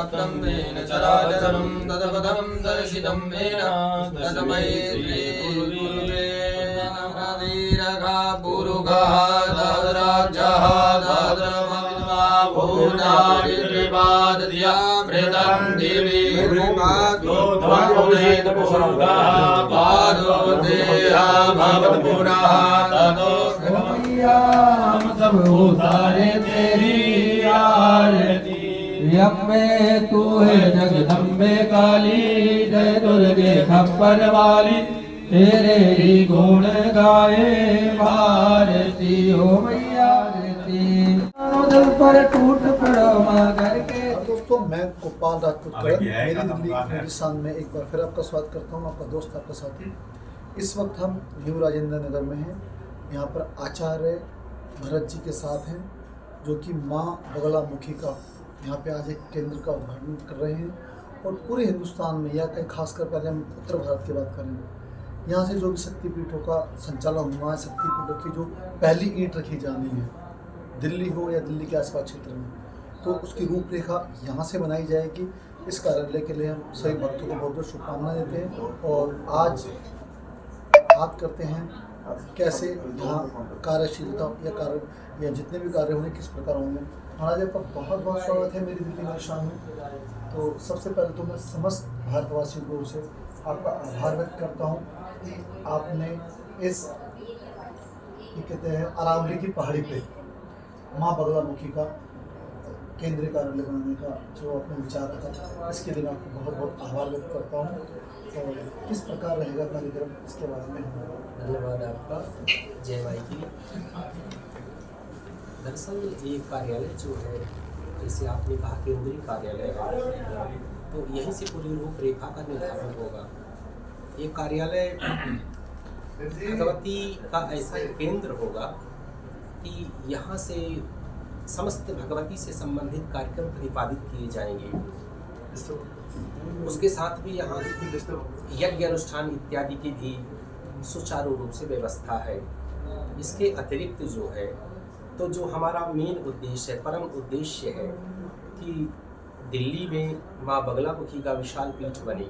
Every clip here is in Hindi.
व्याप्तं येन चराचरं तत्पदं दर्शितं येन तस्मै श्रीगुरुवे नमः। वीरगा पुरुगः दद्राजः दद्रमविद्मा भूतानि त्रिपादधिया मृतं दिवि भूमाद्योद्वौनेत पुरुगः पादो देहा भवत्पुरः ततो हम सब उतारे तेरी आरती। अम्बे तू है जगदम्बे काली, जय दुर्गे खप्पर वाली, तेरे ही गुण गाए भारती हो मैया आरती। दिल पर टूट पड़ो मगर के। दोस्तों, मैं गोपाल राजपूत मेरी दिल्ली हिंदुस्तान में एक बार फिर आपका स्वागत करता हूँ। आपका दोस्त, आपका साथी। इस वक्त हम न्यू राजेंद्र नगर में हैं। यहाँ पर आचार्य भरत जी के साथ हैं, जो कि माँ बगलामुखी का यहाँ पे आज एक केंद्र का उद्घाटन कर रहे हैं। और पूरे हिंदुस्तान में या कहीं खासकर पहले हम उत्तर भारत की बात करेंगे, यहाँ से जो भी शक्तिपीठों का संचालन हुआ है, शक्तिपीठों की जो पहली ईंट रखी जानी है, दिल्ली हो या दिल्ली के आसपास क्षेत्र में, तो उसकी रूपरेखा यहाँ से बनाई जाएगी। इस कार्यालय के लिए हम सभी भक्तों को बहुत बहुत शुभकामनाएं देते हैं और आज बात करते हैं कैसे यहाँ कार्यशीलता या जितने भी कार्य होंगे किस प्रकार होंगे। महाराज, आपका बहुत बहुत स्वागत है मेरी दिल्ली हिंदुस्तान में। तो सबसे पहले तो मैं समस्त भारतवासियों की ओर से आपका आभार व्यक्त करता हूँ कि आपने इस कहते हैं अरावली की पहाड़ी पे माँ बगलामुखी का केंद्रीय कार्यालय बनाने का जो आपने विचार रखा, इसके लिए मैं आपको बहुत बहुत आभार व्यक्त करता हूँ। तो किस प्रकार रहेगा कार्यक्रम, इसके बारे में धन्यवाद आपका। जय भाई की। दरअसल ये कार्यालय जो है, जैसे आपने कहा केंद्रीय कार्यालय है, तो यहीं से पूरी रूपरेखा का निर्धारण होगा। ये कार्यालय भगवती का ऐसा केंद्र होगा कि यहाँ से समस्त भगवती से संबंधित कार्यक्रम प्रतिपादित किए जाएंगे। उसके साथ भी यहाँ यज्ञ अनुष्ठान इत्यादि की भी सुचारू रूप से व्यवस्था है। इसके अतिरिक्त जो है, तो जो हमारा मेन उद्देश्य है, परम उद्देश्य है कि दिल्ली में माँ बगलामुखी का विशाल पीठ बने,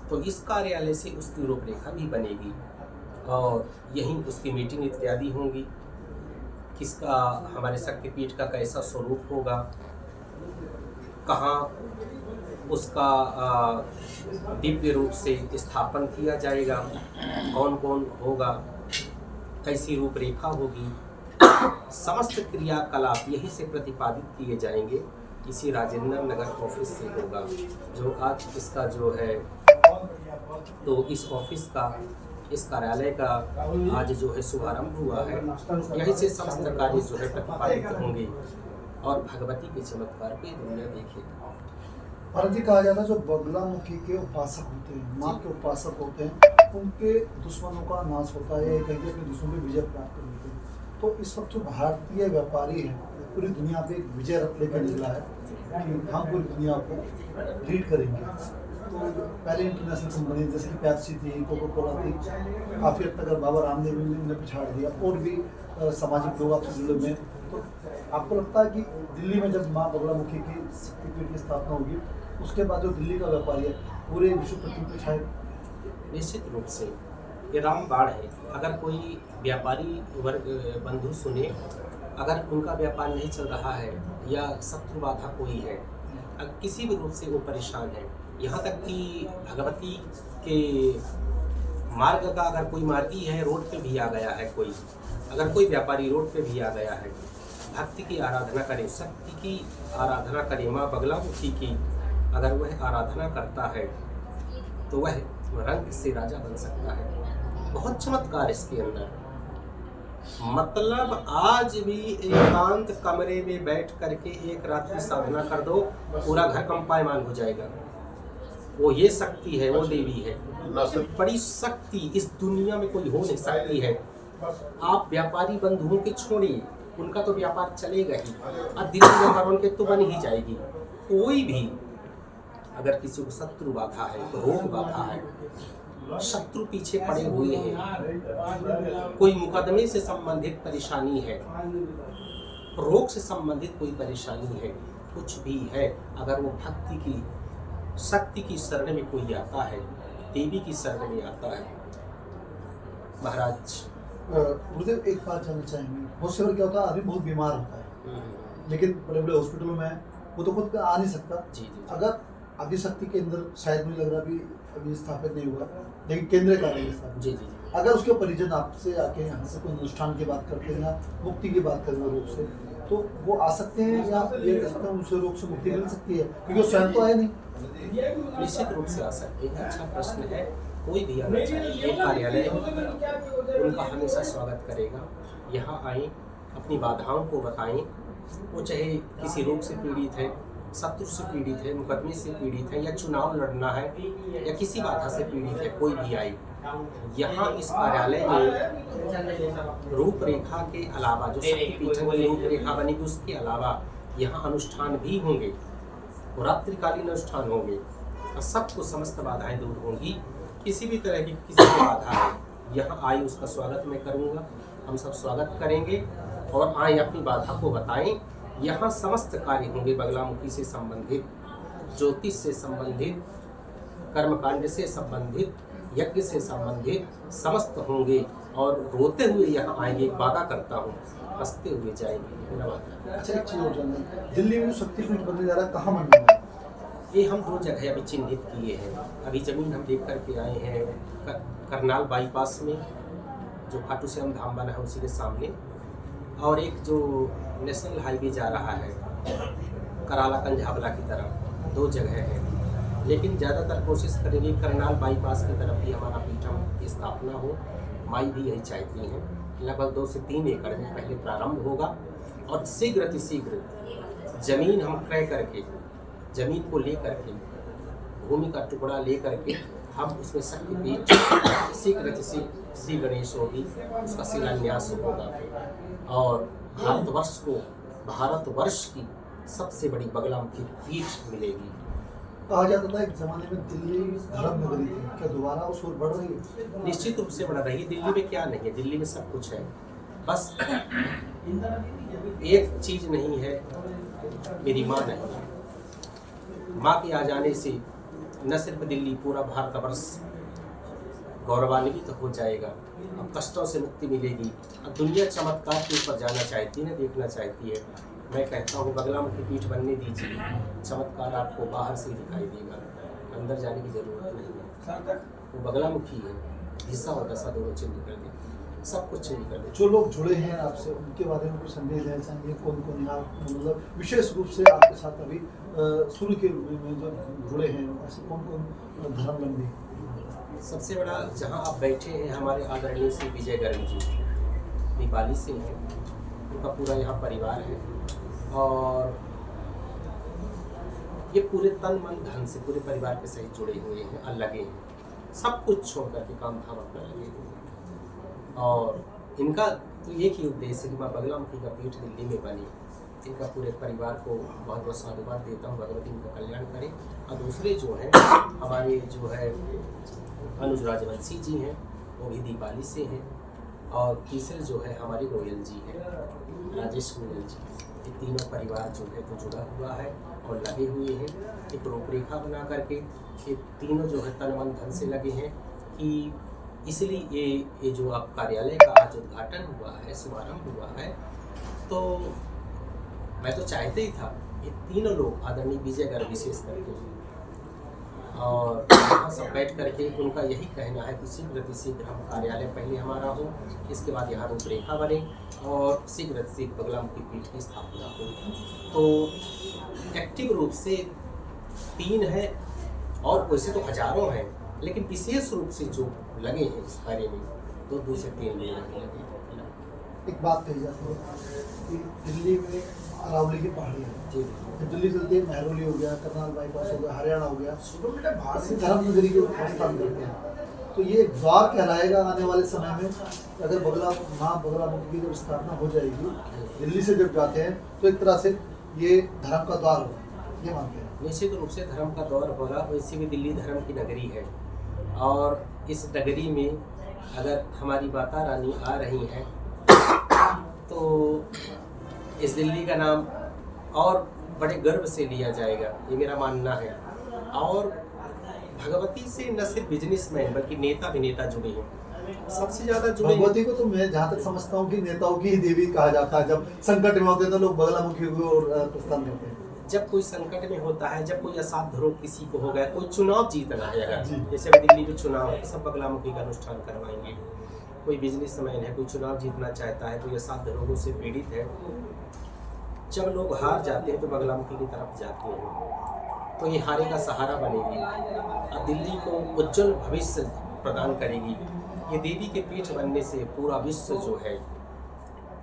तो इस कार्यालय से उसकी रूपरेखा भी बनेगी और यहीं उसकी मीटिंग इत्यादि होंगी। किसका हमारे शक्तिपीठ का कैसा स्वरूप होगा, कहाँ उसका दिव्य रूप से स्थापन किया जाएगा, कौन कौन होगा, कैसी रूपरेखा होगी, समस्त क्रियाकलाप यही से प्रतिपादित किए जाएंगे। इसी राजेंद्र नगर ऑफिस से होगा, जो आज इसका जो है, तो इस ऑफिस का, इस कार्यालय का आज जो है शुभारंभ हुआ है। यहीं से समस्त कार्य जो है प्रतिपादित होंगे और भगवती के चमत्कार की दुनिया देखेगी। भारत जी, कहा जाता है जो बगलामुखी के उपासक होते हैं, माँ के उपासक होते हैं, उनके दुश्मनों का नाश होता है, कहीं अपने दुश्मनों पर विजय प्राप्त होती है। तो इस वक्त जो भारतीय व्यापारी है पूरी दुनिया पे एक विजय रथ लेकर निकला है कि हम पूरी दुनिया को लीड करेंगे। तो पहले इंटरनेशनल कंपनी जैसे कि पेप्सी थी, कोको कोला थी, काफ़ी हद तक बाबा रामदेव ने उन्हें पिछाड़ दिया और भी सामाजिक लोग आपसे जुड़े हुए हैं। तो आपको लगता है कि दिल्ली में जब माँ बगलामुखी की शक्तिपीठ की स्थापना होगी, उसके बाद जो दिल्ली का व्यापारी है पूरे विश्व पर छाए? निश्चित रूप से ये रामबाण है। अगर कोई व्यापारी वर्ग बंधु सुने, अगर उनका व्यापार नहीं चल रहा है या शत्रु बाधा कोई है, किसी भी रूप से वो परेशान है, यहाँ तक कि भगवती के मार्ग का अगर कोई मार्गी है, रोड पे भी आ गया है कोई, अगर कोई व्यापारी रोड पे भी आ गया है, भक्ति की आराधना करे, शक्ति की आराधना करे, माँ बगलामुखी की अगर वह आराधना करता है तो वह रंग से राजा बन सकता है। बहुत चमत्कार इसके अंदर। मतलब आज भी एकांत कमरे में बैठ करके एक रात्रि साधना कर दो, पूरा घर कंपायमान हो जाएगा। वो ये शक्ति है, वो देवी है, बड़ी शक्ति इस दुनिया में कोई हो नहीं सकती है। आप व्यापारी बंधुओं के छोड़िए, उनका तो व्यापार चलेगा ही, अब दिल्ली में उनके तो बन ही जाएगी। कोई भी अगर किसी को शत्रु बाधा है, तो रोग बाधा है, शत्रु पीछे पड़े हुए हैं, कोई मुकदमे से संबंधित परेशानी है, रोग से संबंधित कोई परेशानी है, कुछ भी है, अगर वो भक्ति की शक्ति की शरण में कोई आता है, देवी की शरण में आता है। महाराज गुरुदेव एक बात जानना चाहेंगे, बहुत से बार क्या होता है आदमी बहुत बीमार होता है लेकिन बड़े बड़े हॉस्पिटलों में वो तो खुद आ नहीं सकता। जी। अगर आदिशक्ति के अंदर शायद मुझे लग रहा अभी स्थापित नहीं हुआ लेकिन केंद्र कार्यालय स्थापित, जी। अगर उसके परिजन आपसे आके यहाँ से कोई अनुष्ठान की बात करते हैं या मुक्ति की बात करें रोग से, तो वो आ सकते हैं या ये कह सकते हैं उनसे रोग से मुक्ति मिल सकती है क्योंकि वो स्वयं तो है नहीं। निश्चित रूप से आ सकते हैं। अच्छा प्रश्न है। कोई भी आना चाहिए, ये कार्यालय उनका हमेशा स्वागत करेगा। यहाँ आए, अपनी बाधाओं को बताएं। वो चाहे किसी रोग से पीड़ित है, शत्रु से पीड़ित है, मुकदमे से पीड़ित है, या चुनाव लड़ना है, या किसी बाधा से पीड़ित है, कोई भी आए यहाँ इस कार्यालय में रूपरेखा के अलावा जो शक्तिपीठन की रूपरेखा बनेगी उसके अलावा यहाँ अनुष्ठान भी होंगे, रात्रिकालीन अनुष्ठान होंगे, सबको समस्त बाधाएं दूर होंगी। किसी भी तरह की किसी भी बाधा है यहाँ आए, उसका स्वागत मैं करूँगा। हम सब स्वागत करेंगे और आए, अपनी बाधा को बताएं। यहाँ समस्त कार्य होंगे बगलामुखी से संबंधित, ज्योतिष से संबंधित, कर्मकांड से संबंधित, यज्ञ से संबंधित समस्त होंगे। और रोते हुए यहाँ आएंगे, एक वादा करता हूँ, हंसते हुए जाएंगे, मेरा वादा। अच्छा एक चीज़ और जानना, दिल्ली में शक्तिपीठ बनने जा रहा है, कहाँ बनने वाला है? ये हम 2 जगह अभी चिन्हित किए हैं। अभी ज़मीन हम देख करके आए हैं करनाल बाईपास में, जो खाटू श्याम धाम बना है उसी के सामने, और एक जो नेशनल हाईवे जा रहा है कराला कंझावला की तरफ, 2 जगह है। लेकिन ज़्यादातर कोशिश करेंगे करनाल बाईपास की तरफ भी हमारा पीठम की स्थापना हो। माई भी यही चाहती हैं। लगभग 2 से 3 एकड़ में पहले प्रारंभ होगा और शीघ्र अतिशीघ्र जमीन हम क्रय करके, जमीन को ले करके, भूमि का टुकड़ा ले करके हम उसमें शक्तिपीठ शीघ्र अतिशीघ्र श्री गणेश होगी, उसका शिलान्यास होगा और भारतवर्ष की सबसे बड़ी बगलामुखी पीठ मिलेगी। कहा जाता था एक जमाने में दिल्ली धर्म नगरी थी, क्या दोबारा उस ओर बढ़ रही है? निश्चित रूप से बढ़ रही है। दिल्ली में क्या नहीं है, दिल्ली में सब कुछ है। बस एक चीज नहीं है, मेरी माँ नहीं है। माँ के आ जाने से न सिर्फ दिल्ली, पूरा भारतवर्ष गौरवान्वित हो जाएगा। अब कष्टों से मुक्ति मिलेगी। अब दुनिया चमत्कार के ऊपर जाना चाहती है, देखना चाहती है। मैं कहता हूँ बगलामुखी पीठ बनने दीजिए, चमत्कार आपको बाहर से दिखाई देगा, अंदर जाने की जरूरत नहीं है। वो बगलामुखी है, दिशा और दशा दोनों चिन्ह कर दे, सब कुछ चिन्ह कर दे। जो लोग जुड़े हैं आपसे उनके बारे में कुछ संदेश देना चाहेंगे? कौन कौन यहाँ मतलब विशेष रूप से आपके साथ अभी शुरू के में जो जुड़े हैं, ऐसे कौन कौन धर्मावलंबी? सबसे बड़ा जहाँ आप बैठे हैं, हमारे आदरणीय श्री विजय गर्ग जी नेपाली से हैं, उनका पूरा यहाँ परिवार है और ये पूरे तन मन धन से पूरे परिवार के सहित जुड़े हुए हैं और लगे हैं, सब कुछ छोड़ करके काम धाम अपना लगे हुए हैं। और इनका तो एक ही उद्देश्य है कि माँ बगलामुखी का पीठ दिल्ली में बनी। इनका पूरे परिवार को बहुत बहुत साधुवाद देता हूँ, भगवती इनका कल्याण करें। और दूसरे जो हैं हमारे जो है अनुज राजवंशी जी हैं, वो भी दीपाली से हैं। और तीसरे जो है हमारे गोयल जी हैं, राजेश गोयल जी। ये तीनों परिवार जो है तो जुड़ा हुआ है और लगे हुए हैं। एक रूपरेखा बना करके ये तीनों जो है तन मन धन से लगे हैं कि इसलिए ये जो अब कार्यालय का आज उद्घाटन हुआ है, शुभारंभ हुआ है, तो मैं तो चाहते ही था ये तीनों लोग आदरणीय विजय गर्ग विशेष करके और यहाँ सब बैठ करके उनका यही कहना है कि शीघ्र अतिशीघ्र हम कार्यालय पहले हमारा हो, इसके बाद यहाँ रूपरेखा बने और शीघ्र अतिशीघ्र बगलामुखी पीठ की स्थापना हो। तो एक्टिव रूप से 3 है और वैसे तो हजारों हैं, लेकिन विशेष रूप से जो लगे हैं इस कार्य में 2 से 3 लोग लगे। एक बात कही जाती है कि दिल्ली में अरावली की पहाड़ी है, जी दिल्ली चलते महरौली हो गया, करनाल बाईपास हो गया, हरियाणा हो गया, धर्म नगरी के स्थान करते हैं। तो ये द्वार कहलाएगा आने वाले समय में। अगर माँ बगलामुखी की जब स्थापना हो जाएगी, दिल्ली से जब जाते हैं तो एक तरह से ये धर्म का द्वार होगा, ये मानते हैं। निश्चित रूप से धर्म का दौर होगा। वैसे भी दिल्ली धर्म की नगरी है और इस नगरी में अगर हमारी माता रानी आ रही हैं तो इस दिल्ली का नाम और बड़े गर्व से लिया जाएगा, ये मेरा मानना है। और भगवती से न सिर्फ बिजनेसमैन बल्कि नेता अभिनेता जुड़े हैं, सबसे ज्यादा जुड़े हैं। भगवती को तो मैं जहाँ तक समझता हूँ कि नेताओं की ही देवी कहा जाता है। जब संकट में होते हैं तो लोग बगलामुखी को और प्रस्थान देते हैं। जब कोई संकट में होता है, जब कोई असाध्य रोग किसी को हो गया, कोई चुनाव जीतना है, जी। अगर जैसे अभी दिल्ली में चुनाव है, सब बगलामुखी का अनुष्ठान करवाएंगे। कोई बिजनेसमैन है, कोई चुनाव जीतना चाहता है, कोई असाध्य रोगों से पीड़ित है, जब लोग हार जाते हैं तो बगलामुखी की तरफ जाते हैं, तो ये हारे का सहारा बनेगी और दिल्ली को उज्जवल भविष्य प्रदान करेगी। ये देवी के पीठ बनने से पूरा विश्व जो है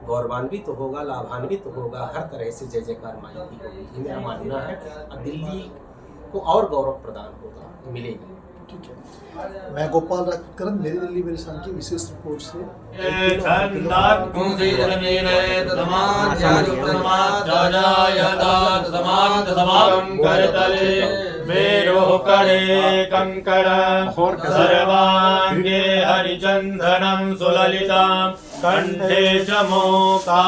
गौरवान्वित तो होगा, लाभान्वित तो होगा, हर तरह से जय जयकार माई की होगी, ये मेरा मानना है। और दिल्ली को और गौरव प्रदान होगा, मिलेगी। ठीक है, मैं गोपाल राजपूत, मेरी दिल्ली मेरी शान की विशेष रिपोर्ट से। करे कंकड़ सर्वांगे हरिचंदनम सुललिता कंठे च मोका।